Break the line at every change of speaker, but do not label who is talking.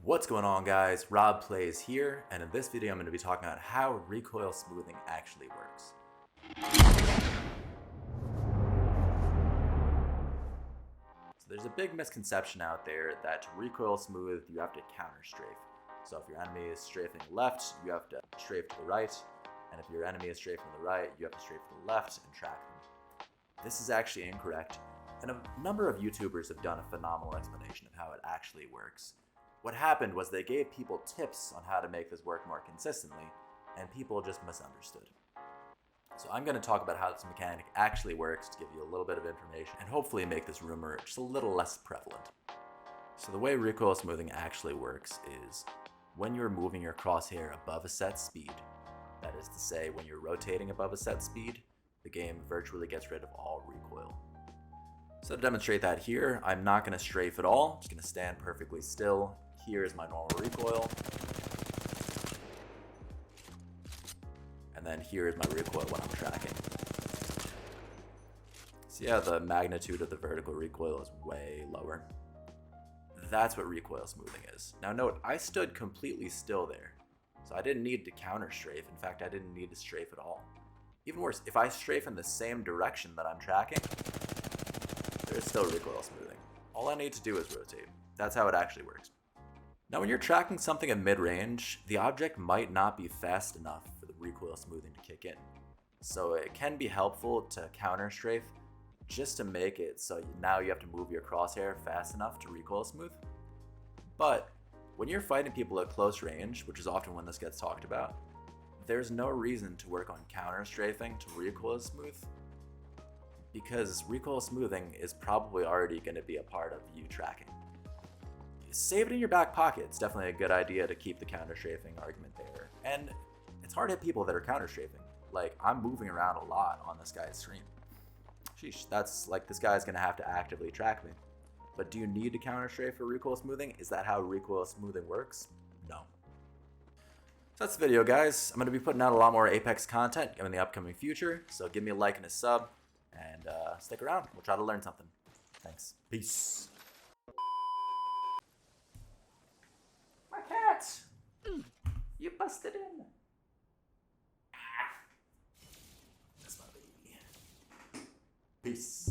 What's going on, guys? Rob Plays here, and in this video I'm going to be talking about how recoil smoothing actually works. So there's a big misconception out there that to recoil smooth you have to counter strafe. So if your enemy is strafing left, you have to strafe to the right, and if your enemy is strafing to the right, you have to strafe to the left and track them. This is actually incorrect, and a number of YouTubers have done a phenomenal explanation of how it actually works. What happened was they gave people tips on how to make this work more consistently, and people just misunderstood. So I'm going to talk about how this mechanic actually works to give you a little bit of information and hopefully make this rumor just a little less prevalent. So the way recoil smoothing actually works is when you're moving your crosshair above a set speed, that is to say when you're rotating above a set speed, the game virtually gets rid of all recoil. So to demonstrate that here, I'm not going to strafe at all, I'm just going to stand perfectly still. Here is my normal recoil. And then here is my recoil when I'm tracking. So yeah, the magnitude of the vertical recoil is way lower. That's what recoil smoothing is. Now note, I stood completely still there. So I didn't need to counter strafe. In fact, I didn't need to strafe at all. Even worse, if I strafe in the same direction that I'm tracking, there's still recoil smoothing. All I need to do is rotate. That's how it actually works. Now when you're tracking something at mid-range, the object might not be fast enough for the recoil smoothing to kick in. So it can be helpful to counter strafe just to make it so now you have to move your crosshair fast enough to recoil smooth. But when you're fighting people at close range, which is often when this gets talked about, there's no reason to work on counter strafing to recoil smooth, because recoil smoothing is probably already going to be a part of you tracking. Save it in your back pocket. It's definitely a good idea to keep the counter strafing argument there. And it's hard to hit people that are counter strafing. Like, I'm moving around a lot on this guy's screen. Sheesh, that's like this guy's going to have to actively track me. But do you need to counter strafe for recoil smoothing? Is that how recoil smoothing works? No. So that's the video, guys. I'm going to be putting out a lot more Apex content in the upcoming future. So give me a like and a sub. And stick around. We'll try to learn something. Thanks. Peace. My cat! You busted in. That's my baby. Peace.